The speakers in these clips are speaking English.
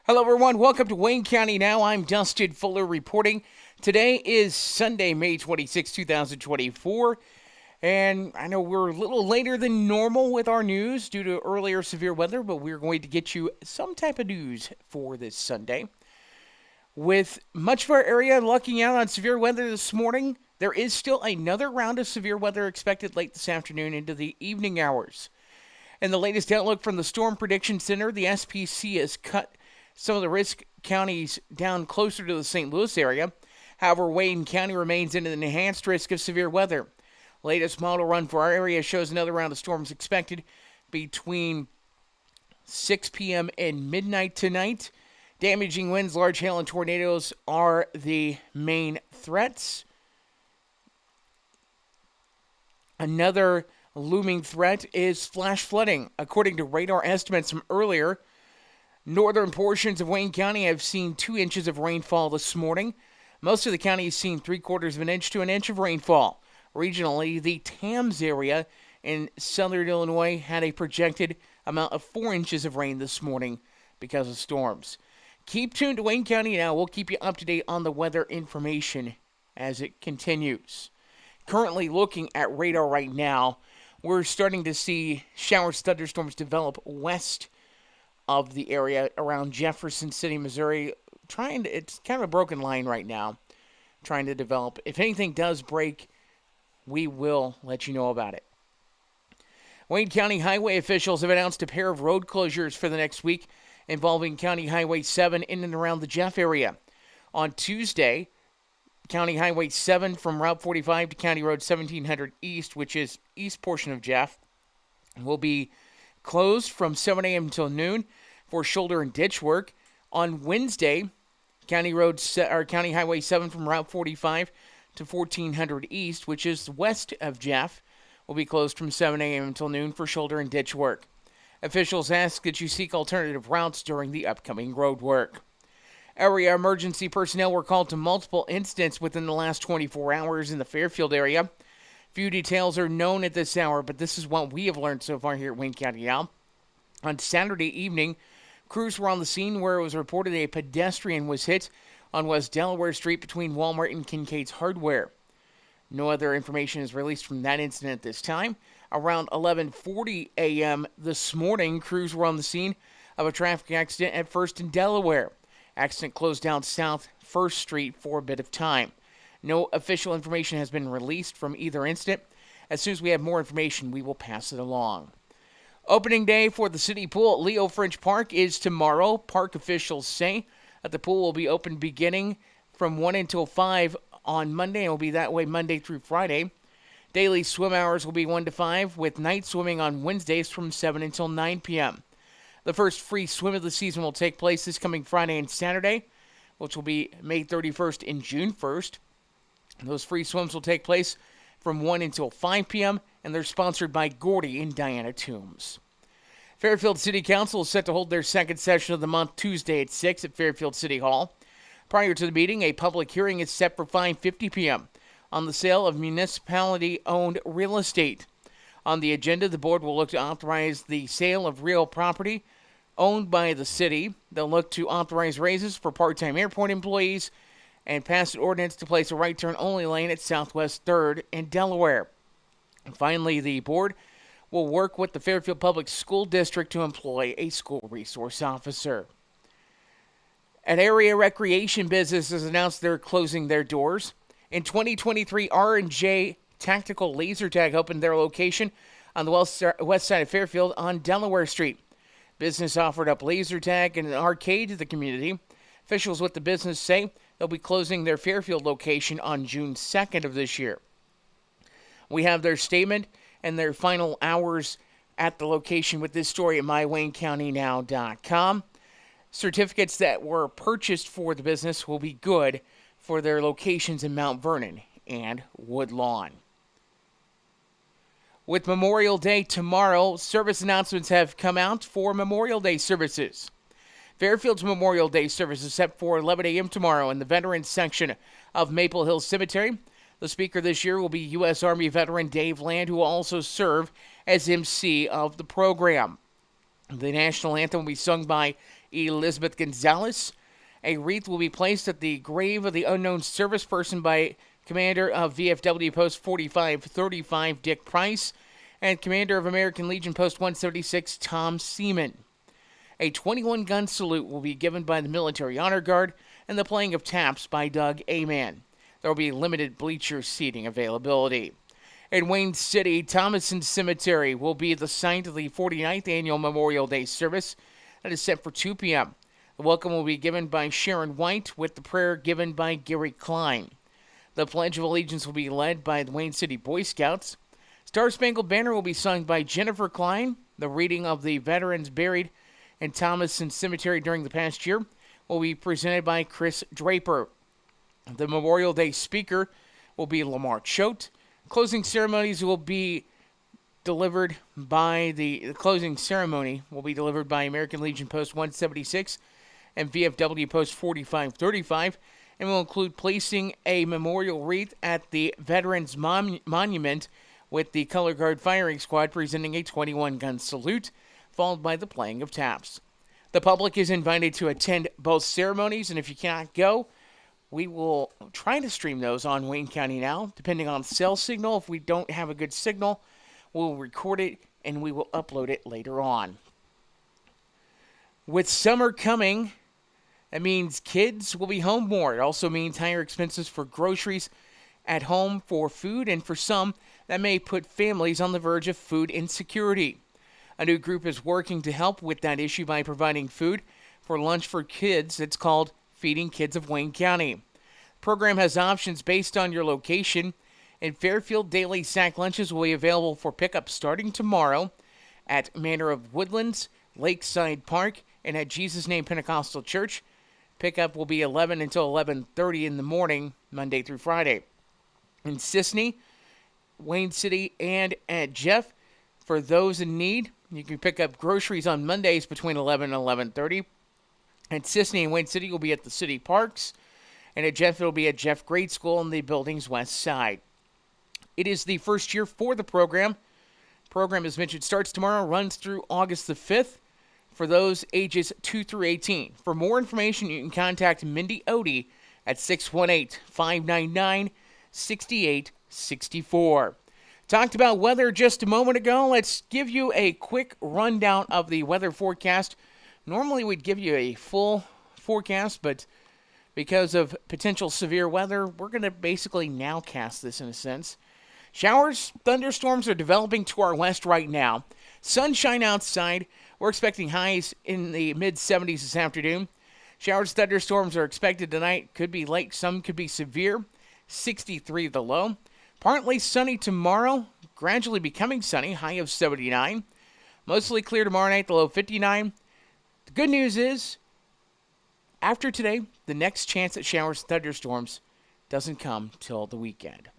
Hello, everyone. Welcome to Wayne County Now. I'm Dustin Fuller reporting. Today is Sunday, May 26, 2024. And I know we're a little later than normal with our news due to earlier severe weather, but we're going to get you some type of news for this Sunday. With much of our area lucking out on severe weather this morning, there is still another round of severe weather expected late this afternoon into the evening hours. In the latest outlook from the Storm Prediction Center, the SPC has cut some of the risk counties down closer to the St. Louis area. However, Wayne County remains in an enhanced risk of severe weather. Latest model run for our area shows another round of storms expected between 6 p.m. and midnight tonight. Damaging winds, large hail, and tornadoes are the main threats. Another looming threat is flash flooding. According to radar estimates from earlier, northern portions of Wayne County have seen 2 inches of rainfall this morning. Most of the county has seen 3/4 of an inch to an inch of rainfall. Regionally, the Tams area in southern Illinois had a projected amount of 4 inches of rain this morning because of storms. Keep tuned to Wayne County Now. We'll keep you up to date on the weather information as it continues. Currently looking at radar right now, we're starting to see showers, thunderstorms develop west of the area around Jefferson City, Missouri. It's kind of a broken line right now, trying to develop. If anything does break, we will let you know about it. Wayne County highway officials have announced a pair of road closures for the next week involving County Highway 7 in and around the Jeff area. On Tuesday, County Highway 7 from Route 45 to County Road 1700 East, which is east portion of Jeff, will be closed from 7 a.m. until noon for shoulder and ditch work. On Wednesday, County Highway 7 from Route 45 to 1400 East, which is west of Jeff, will be closed from 7 a.m. until noon for shoulder and ditch work. Officials ask that you seek alternative routes during the upcoming road work. Area emergency personnel were called to multiple incidents within the last 24 hours in the Fairfield area. Few details are known at this hour, but this is what we have learned so far here at Wayne County Now. On Saturday evening, crews were on the scene where it was reported a pedestrian was hit on West Delaware Street between Walmart and Kincaid's Hardware. No other information is released from that incident at this time. Around 11:40 a.m. this morning, crews were on the scene of a traffic accident at First and Delaware. Accident closed down South First Street for a bit of time. No official information has been released from either incident. As soon as we have more information, we will pass it along. Opening day for the city pool at Leo French Park is tomorrow. Park officials say that the pool will be open beginning from 1 until 5 on Monday. It will be that way Monday through Friday. Daily swim hours will be 1 to 5, with night swimming on Wednesdays from 7 until 9 p.m. The first free swim of the season will take place this coming Friday and Saturday, which will be May 31st and June 1st. Those free swims will take place from 1 until 5 p.m., and they're sponsored by Gordy and Diana Toombs. Fairfield City Council is set to hold their second session of the month Tuesday at 6 at Fairfield City Hall. Prior to the meeting, a public hearing is set for 5:50 p.m. on the sale of municipality-owned real estate. On the agenda, the board will look to authorize the sale of real property owned by the city. They'll look to authorize raises for part-time airport employees and pass an ordinance to place a right-turn-only lane at Southwest 3rd and Delaware. And finally, the board will work with the Fairfield Public School District to employ a school resource officer. An area recreation business has announced they're closing their doors. In 2023, R&J Tactical Laser Tag opened their location on the west side of Fairfield on Delaware Street. Business offered up laser tag and an arcade to the community. Officials with the business say they'll be closing their Fairfield location on June 2nd of this year. We have their statement and their final hours at the location with this story at mywaynecountynow.com. Certificates that were purchased for the business will be good for their locations in Mount Vernon and Woodlawn. With Memorial Day tomorrow, service announcements have come out for Memorial Day services. Fairfield's Memorial Day service is set for 11 a.m. tomorrow in the Veterans section of Maple Hill Cemetery. The speaker this year will be U.S. Army veteran Dave Land, who will also serve as MC of the program. The national anthem will be sung by Elizabeth Gonzalez. A wreath will be placed at the grave of the unknown service person by Commander of VFW Post 4535 Dick Price and Commander of American Legion Post 176 Tom Seaman. A 21-gun salute will be given by the Military Honor Guard and the playing of taps by Doug Aman. There will be limited bleacher seating availability. In Wayne City, Thomason Cemetery will be the site of the 49th Annual Memorial Day service that is set for 2 p.m. The welcome will be given by Sharon White with the prayer given by Gary Klein. The Pledge of Allegiance will be led by the Wayne City Boy Scouts. Star Spangled Banner will be sung by Jennifer Klein. The reading of the veterans buried in Thomason Cemetery during the past year will be presented by Chris Draper. The Memorial Day speaker will be Lamar Choate. Closing ceremonies will be delivered by the closing ceremony will be delivered by American Legion Post 176 and VFW Post 4535, and will include placing a memorial wreath at the Veterans Monument with the Color Guard Firing Squad presenting a 21-gun salute, followed by the playing of taps. The public is invited to attend both ceremonies, and if you cannot go, we will try to stream those on Wayne County Now, depending on cell signal. If we don't have a good signal, we'll record it and we will upload it later on. With summer coming, that means kids will be home more. It also means higher expenses for groceries at home for food, and for some, that may put families on the verge of food insecurity. A new group is working to help with that issue by providing food for lunch for kids. It's called Feeding Kids of Wayne County. The program has options based on your location. In Fairfield, daily sack lunches will be available for pickup starting tomorrow at Manor of Woodlands, Lakeside Park, and at Jesus Name Pentecostal Church. Pickup will be 11 until 11:30 in the morning, Monday through Friday. In Sisney, Wayne City, and at Jeff, for those in need, you can pick up groceries on Mondays between 11 and 11:30. At Sisney and Wayne City will be at the city parks, and at Jeff it will be at Jeff Grade School on the building's west side. It is the first year for the program. Program, as mentioned, starts tomorrow, runs through August the 5th for those ages 2 through 18. For more information, you can contact Mindy Odie at 618-599-6864. Talked about weather just a moment ago. Let's give you a quick rundown of the weather forecast. Normally we'd give you a full forecast, but because of potential severe weather, we're going to basically nowcast this in a sense. Showers, thunderstorms are developing to our west right now. Sunshine outside. We're expecting highs in the mid-70s this afternoon. Showers, thunderstorms are expected tonight. Could be late, some could be severe. 63 the low. Partly sunny tomorrow, gradually becoming sunny, high of 79. Mostly clear tomorrow night, the low 59. The good news is, after today, the next chance at showers, thunderstorms doesn't come till the weekend.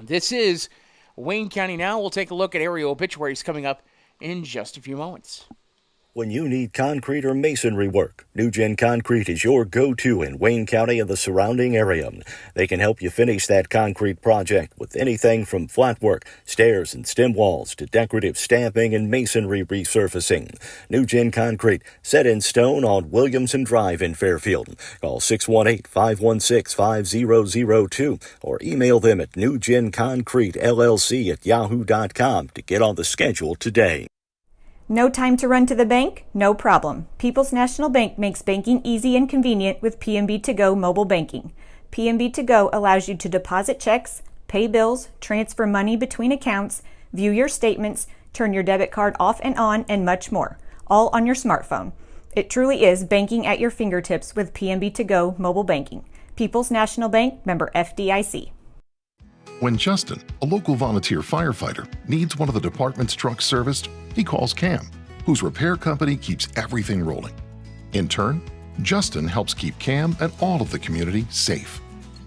This is Wayne County Now. We'll take a look at area obituaries coming up in just a few moments. When you need concrete or masonry work, New Gen Concrete is your go-to in Wayne County and the surrounding area. They can help you finish that concrete project with anything from flat work, stairs and stem walls to decorative stamping and masonry resurfacing. New Gen Concrete, set in stone on Williamson Drive in Fairfield. Call 618-516-5002 or email them at newgenconcretellc@yahoo.com to get on the schedule today. No time to run to the bank? No problem. People's National Bank makes banking easy and convenient with PNB To Go mobile banking. PNB To Go allows you to deposit checks, pay bills, transfer money between accounts, view your statements, turn your debit card off and on, and much more, all on your smartphone. It truly is banking at your fingertips with PNB To Go mobile banking. People's National Bank, member FDIC. When Justin, a local volunteer firefighter, needs one of the department's trucks serviced, he calls CAM, whose repair company keeps everything rolling. In turn, Justin helps keep CAM and all of the community safe.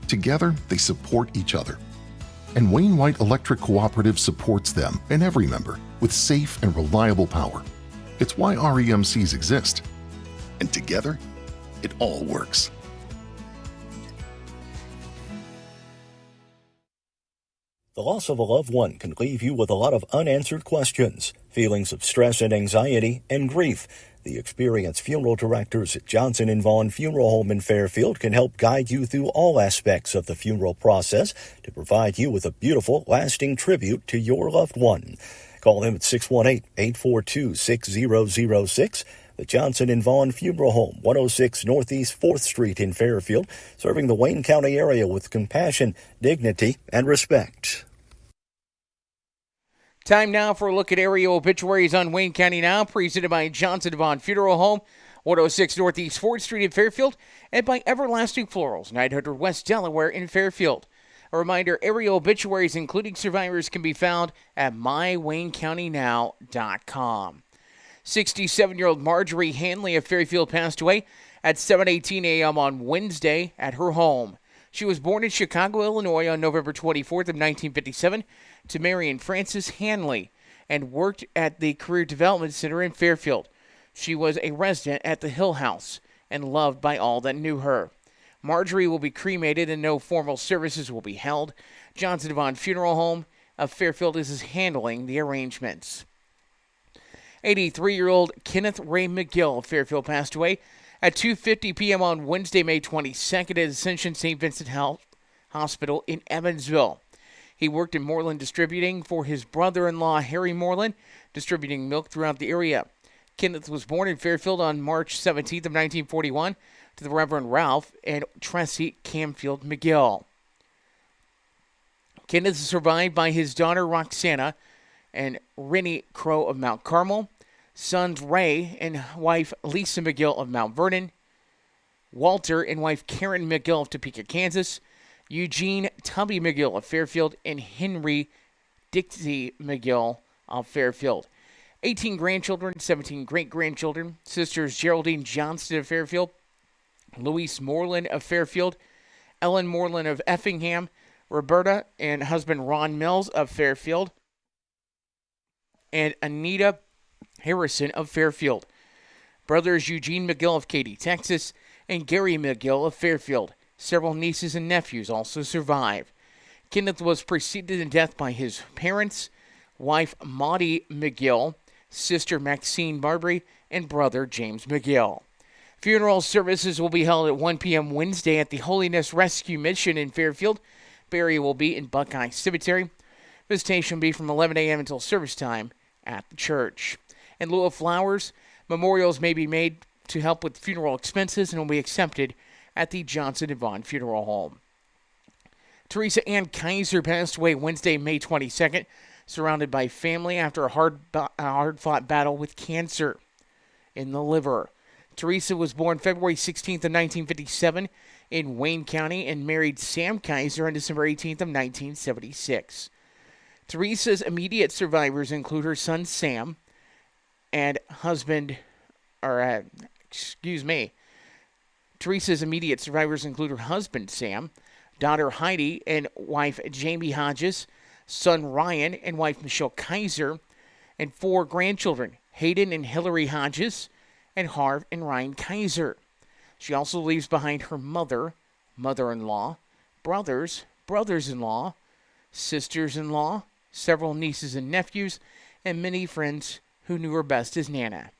Together, they support each other. And Wayne White Electric Cooperative supports them and every member with safe and reliable power. It's why REMCs exist. And together, it all works. The loss of a loved one can leave you with a lot of unanswered questions, feelings of stress and anxiety, and grief. The experienced funeral directors at Johnson & Vaughn Funeral Home in Fairfield can help guide you through all aspects of the funeral process to provide you with a beautiful, lasting tribute to your loved one. Call them at 618-842-6006. The Johnson & Vaughn Funeral Home, 106 Northeast 4th Street in Fairfield, serving the Wayne County area with compassion, dignity, and respect. Time now for a look at area obituaries on Wayne County Now, presented by Johnson & Vaughn Funeral Home, 106 Northeast 4th Street in Fairfield, and by Everlasting Florals, 900 West Delaware in Fairfield. A reminder, area obituaries, including survivors, can be found at mywaynecountynow.com. 67-year-old Marjorie Hanley of Fairfield passed away at 7:18 a.m. on Wednesday at her home. She was born in Chicago, Illinois on November 24th of 1957 to Marion Frances Hanley and worked at the Career Development Center in Fairfield. She was a resident at the Hill House and loved by all that knew her. Marjorie will be cremated and no formal services will be held. Johnson & Vaughn Funeral Home of Fairfield is handling the arrangements. 83-year-old Kenneth Ray McGill of Fairfield passed away at 2:50 p.m. on Wednesday, May 22nd at Ascension St. Vincent Health Hospital in Evansville. He worked in Moreland Distributing for his brother-in-law, Harry Moreland, distributing milk throughout the area. Kenneth was born in Fairfield on March 17th of 1941 to the Reverend Ralph and Tressie Camfield McGill. Kenneth is survived by his daughter, Roxana, and Rennie Crow of Mount Carmel, sons Ray and wife Lisa McGill of Mount Vernon, Walter and wife Karen McGill of Topeka, Kansas, Eugene Tubby McGill of Fairfield, and Henry Dixie McGill of Fairfield. 18 grandchildren, 17 great-grandchildren, sisters Geraldine Johnston of Fairfield, Louise Moreland of Fairfield, Ellen Moreland of Effingham, Roberta and husband Ron Mills of Fairfield, and Anita Harrison of Fairfield. Brothers Eugene McGill of Katy, Texas, and Gary McGill of Fairfield. Several nieces and nephews also survive. Kenneth was preceded in death by his parents, wife Maudie McGill, sister Maxine Barbary, and brother James McGill. Funeral services will be held at 1 p.m. Wednesday at the Holiness Rescue Mission in Fairfield. Burial will be in Buckeye Cemetery. Visitation will be from 11 a.m. until service time at the church. In lieu of flowers, memorials may be made to help with funeral expenses and will be accepted at the Johnson & Vaughn Funeral Home. Teresa Ann Kaiser passed away Wednesday, May 22nd, surrounded by family after a hard-fought battle with cancer in the liver. Teresa was born February 16th of 1957 in Wayne County and married Sam Kaiser on December 18th of 1976. Teresa's immediate survivors include her son Sam and Teresa's immediate survivors include her husband Sam, daughter Heidi and wife Jamie Hodges, son Ryan and wife Michelle Kaiser, and 4 grandchildren, Hayden and Hillary Hodges, and Harv and Ryan Kaiser. She also leaves behind her mother, mother-in-law, brothers, brothers-in-law, sisters-in-law, several nieces and nephews, and many friends who knew her best as Nana.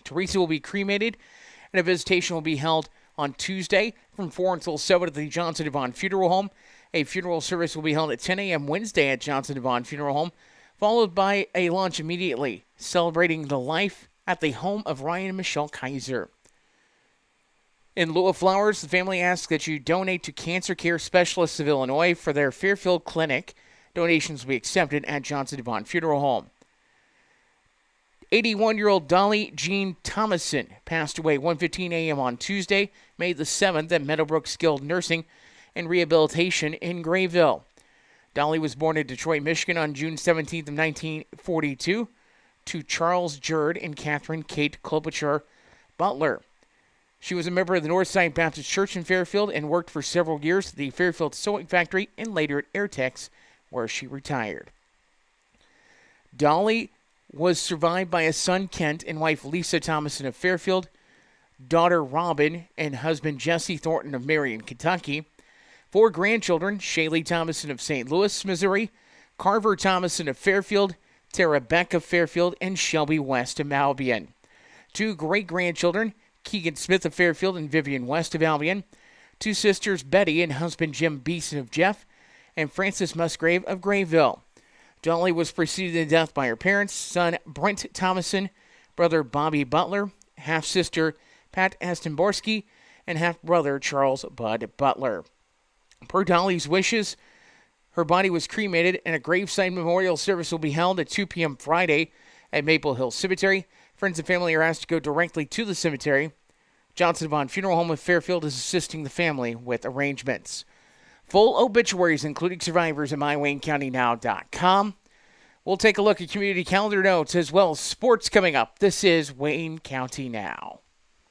Teresa will be cremated, and a visitation will be held on Tuesday from 4 until 7 at the Johnson & Vaughn Funeral Home. A funeral service will be held at 10 a.m. Wednesday at Johnson & Vaughn Funeral Home, followed by a lunch immediately, celebrating the life at the home of Ryan and Michelle Kaiser. In lieu of flowers, the family asks that you donate to Cancer Care Specialists of Illinois for their Fairfield Clinic. Donations will be accepted at Johnson & Vaughn Funeral Home. 81-year-old Dolly Jean Thomason passed away 1:15 a.m. on Tuesday, May the 7th at Meadowbrook Skilled Nursing and Rehabilitation in Grayville. Dolly was born in Detroit, Michigan on June 17th of 1942 to Charles Jerd and Catherine Kate Klobuchar Butler. She was a member of the Northside Baptist Church in Fairfield and worked for several years at the Fairfield Sewing Factory and later at Airtex, where she retired. Dolly was survived by a son, Kent, and wife Lisa Thomason of Fairfield, daughter Robin, and husband Jesse Thornton of Marion, Kentucky, 4 grandchildren, Shaylee Thomason of St. Louis, Missouri, Carver Thomason of Fairfield, Tara Beck of Fairfield, and Shelby West of Albion. 2 great-grandchildren, Keegan Smith of Fairfield and Vivian West of Albion. 2 sisters, Betty and husband Jim Beeson of Jeff, and Frances Musgrave of Grayville. Dolly was preceded in death by her parents, son Brent Thomason, brother Bobby Butler, half-sister Pat Astomborski, and half-brother Charles Bud Butler. Per Dolly's wishes, her body was cremated and a graveside memorial service will be held at 2 p.m. Friday at Maple Hill Cemetery. Friends and family are asked to go directly to the cemetery. Johnson Vaughn Funeral Home of Fairfield is assisting the family with arrangements. Full obituaries, including survivors, at mywaynecountynow.com. We'll take a look at community calendar notes as well as sports coming up. This is Wayne County Now.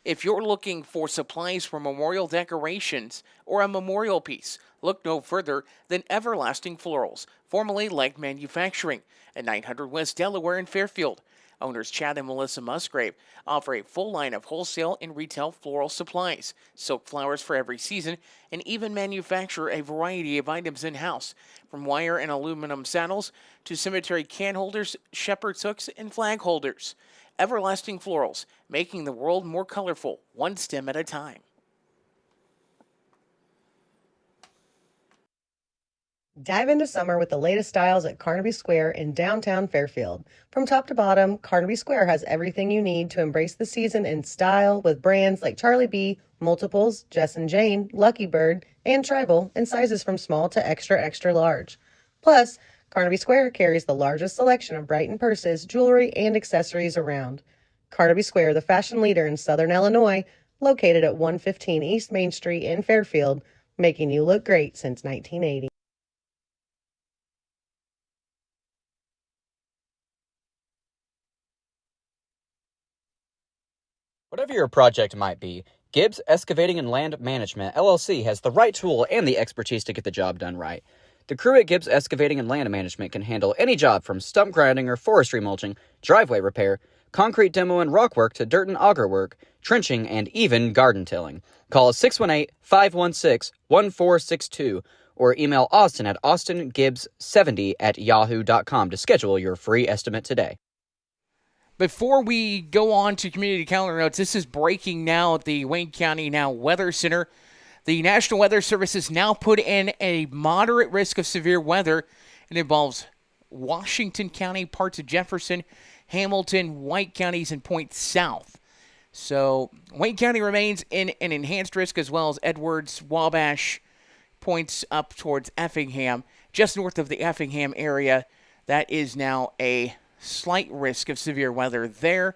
If you're looking for supplies for memorial decorations or a memorial piece, look no further than Everlasting Florals, formerly Leg Manufacturing, at 900 West Delaware in Fairfield. Owners Chad and Melissa Musgrave offer a full line of wholesale and retail floral supplies, silk flowers for every season, and even manufacture a variety of items in-house, from wire and aluminum saddles to cemetery can holders, shepherd's hooks, and flag holders. Everlasting Florals, making the world more colorful, one stem at a time. Dive into summer with the latest styles at Carnaby Square in downtown Fairfield. From top to bottom, Carnaby Square has everything you need to embrace the season in style with brands like Charlie B, Multiples, Jess and Jane, Lucky Bird, and Tribal in sizes from small to extra, extra large. Plus, Carnaby Square carries the largest selection of Brighton purses, jewelry, and accessories around. Carnaby Square, the fashion leader in Southern Illinois, located at 115 East Main Street in Fairfield, making you look great since 1980. Whatever your project might be, Gibbs Excavating and Land Management, LLC has the right tool and the expertise to get the job done right. The crew at Gibbs Excavating and Land Management can handle any job from stump grinding or forestry mulching, driveway repair, concrete demo and rock work to dirt and auger work, trenching, and even garden tilling. Call us 618-516-1462 or email Austin at austingibbs70@yahoo.com to schedule your free estimate today. Before we go on to community calendar notes, this is breaking now at the Wayne County Now Weather Center. The National Weather Service has now put in a moderate risk of severe weather. It involves Washington County, parts of Jefferson, Hamilton, White counties, and Point South. So Wayne County remains in an enhanced risk, as well as Edwards, Wabash, points up towards Effingham. Just north of the Effingham area, that is now a slight risk of severe weather there.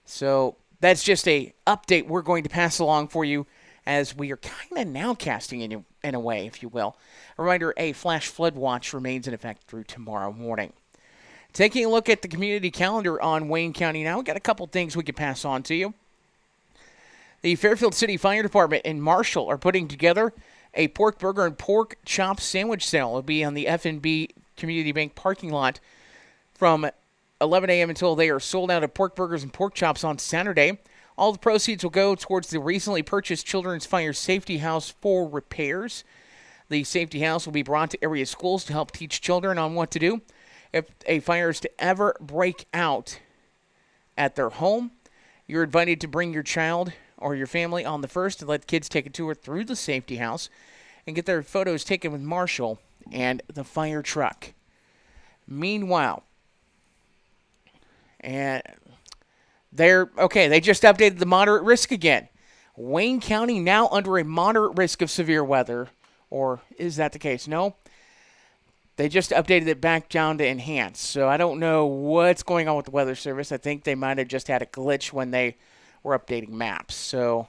So that's just a update we're going to pass along for you as we are kind of nowcasting in a way, if you will. A reminder, a flash flood watch remains in effect through tomorrow morning. Taking a look at the community calendar on Wayne County Now, we've got a couple things we can pass on to you. The Fairfield City Fire Department and Marshall are putting together a pork burger and pork chop sandwich sale. It'll be on the F&B Community Bank parking lot from 11 a.m. until they are sold out of pork burgers and pork chops on Saturday. All the proceeds will go towards the recently purchased Children's Fire Safety House for repairs. The safety house will be brought to area schools to help teach children on what to do if a fire is to ever break out at their home. You're invited to bring your child or your family on the first and let kids take a tour through the safety house and get their photos taken with Marshall and the fire truck. Meanwhile, and they just updated the moderate risk again. Wayne County now under a moderate risk of severe weather, or is that the case? No. They just updated it back down to enhanced. So I don't know what's going on with the Weather Service. I think they might have just had a glitch when they were updating maps. So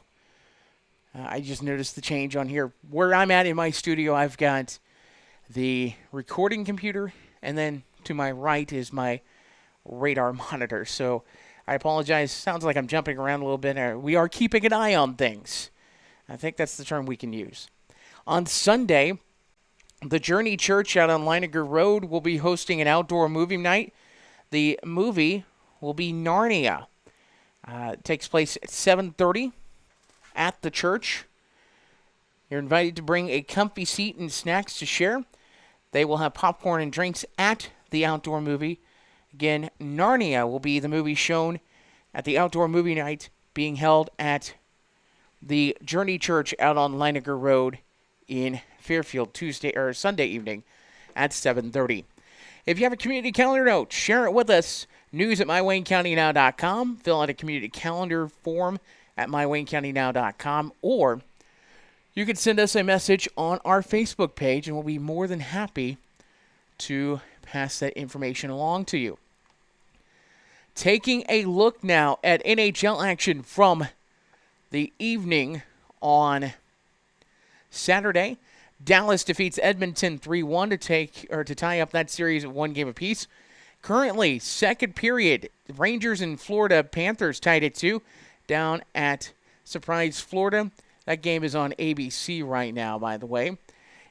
I just noticed the change on here. Where I'm at in my studio, I've got the recording computer, and then to my right is my radar monitor. So I apologize. Sounds like I'm jumping around a little bit. We are keeping an eye on things. I think that's the term we can use. On Sunday, the Journey Church out on Leininger Road will be hosting an outdoor movie night. The movie will be Narnia. It takes place at 7:30 at the church. You're invited to bring a comfy seat and snacks to share. They will have popcorn and drinks at the outdoor movie. Again, Narnia will be the movie shown at the outdoor movie night being held at the Journey Church out on Leininger Road in Fairfield Sunday evening at 7:30. If you have a community calendar note, share it with us. News at mywaynecountynow.com. Fill out a community calendar form at mywaynecountynow.com, or you can send us a message on our Facebook page, and we'll be more than happy to pass that information along to you. Taking a look now at NHL action from the evening on Saturday. Dallas defeats Edmonton 3-1 to tie up that series at 1 game apiece. Currently, second period, Rangers and Florida Panthers tied at 2 down at Surprise, Florida. That game is on ABC right now, by the way.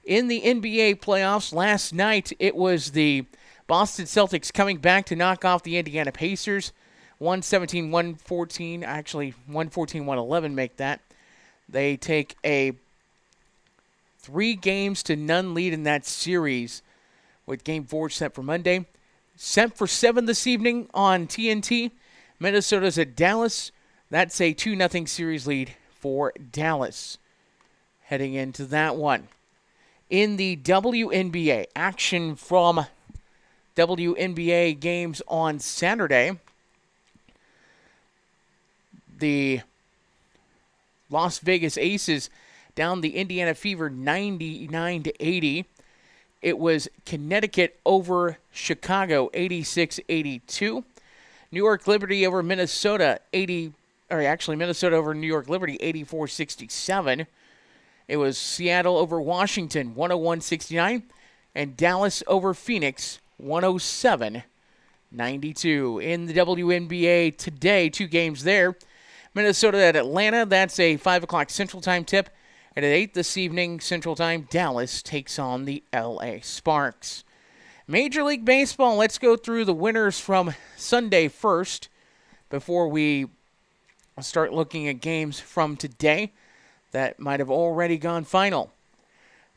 In the NBA playoffs last night, it was the Boston Celtics coming back to knock off the Indiana Pacers. 117-114, actually 114-111 make that. They take a 3-0 lead in that series with Game 4 set for Monday. Set for 7 this evening on TNT. Minnesota's at Dallas. That's a 2-0 series lead for Dallas heading into that one. In the WNBA, action from WNBA games on Saturday. The Las Vegas Aces down the Indiana Fever 99-80. It was Connecticut over Chicago 86-82. New York Liberty over Minnesota Minnesota over New York Liberty 84-67. It was Seattle over Washington 101-69, and Dallas over Phoenix 107-92. In the WNBA today, 2 games there. Minnesota at Atlanta, that's a 5 o'clock Central Time tip. And at 8 this evening, Central Time, Dallas takes on the LA Sparks. Major League Baseball, let's go through the winners from Sunday first before we start looking at games from today that might have already gone final.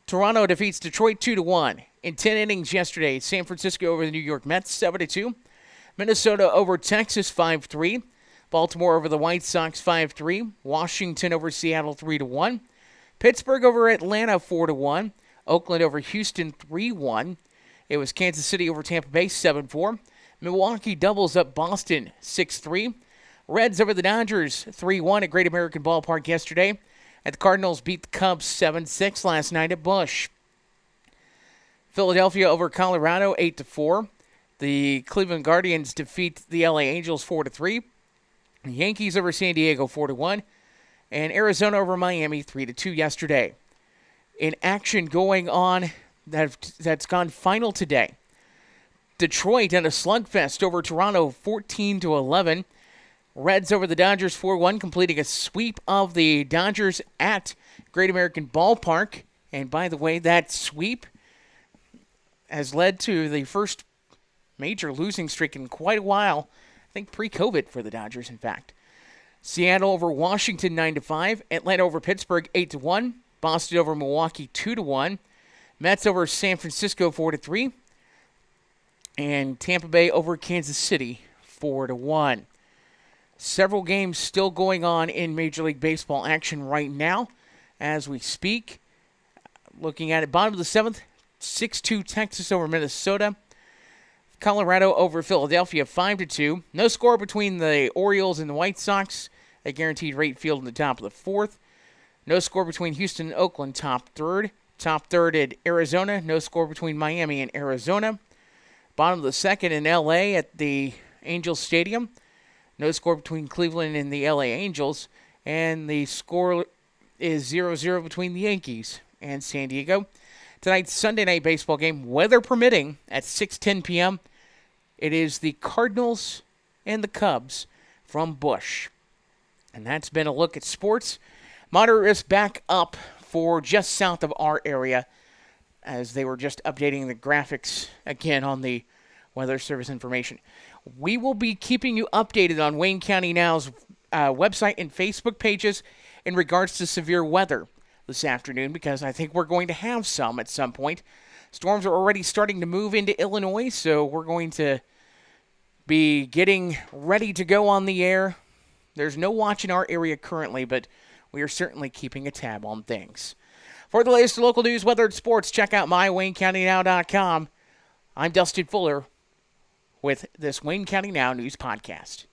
Toronto defeats Detroit 2-1. In 10 innings yesterday, San Francisco over the New York Mets 7-2. Minnesota over Texas 5-3. Baltimore over the White Sox 5-3. Washington over Seattle 3-1. Pittsburgh over Atlanta 4-1. Oakland over Houston 3-1. It was Kansas City over Tampa Bay 7-4. Milwaukee doubles up Boston 6-3. Reds over the Dodgers 3-1 at Great American Ballpark yesterday. And the Cardinals beat the Cubs 7-6 last night at Busch. Philadelphia over Colorado 8-4. The Cleveland Guardians defeat the LA Angels 4-3. The Yankees over San Diego 4-1. And Arizona over Miami 3-2 yesterday. In action going on that's gone final today. Detroit in a slugfest over Toronto 14-11. Reds over the Dodgers 4-1, completing a sweep of the Dodgers at Great American Ballpark. And by the way, that sweep has led to the first major losing streak in quite a while. I think pre-COVID for the Dodgers, in fact. Seattle over Washington 9-5. Atlanta over Pittsburgh 8-1. Boston over Milwaukee 2-1. Mets over San Francisco 4-3. And Tampa Bay over Kansas City 4-1. Several games still going on in Major League Baseball action right now as we speak. Looking at it, bottom of the 7th, 6-2 Texas over Minnesota. Colorado over Philadelphia 5-2. No score between the Orioles and the White Sox at Guaranteed Rate Field in the top of the 4th. No score between Houston and Oakland, top third. Top third at Arizona. No score between Miami and Arizona. Bottom of the 2nd in LA at the Angels Stadium. No score between Cleveland and the LA Angels. And the score is 0-0 between the Yankees and San Diego. Tonight's Sunday night baseball game, weather permitting, at 6:10 p.m. It is the Cardinals and the Cubs from Busch. And that's been a look at sports. Moderate risk back up for just south of our area as they were just updating the graphics again on the Weather Service information. We will be keeping you updated on Wayne County Now's website and Facebook pages in regards to severe weather. this afternoon because I think we're going to have some at some point. Storms are already starting to move into Illinois, so we're going to be getting ready to go on the air. There's no watch in our area currently, but we are certainly keeping a tab on things. For the latest local news, weather, and sports, check out mywaynecountynow.com. I'm Dustin Fuller with this Wayne County Now News Podcast.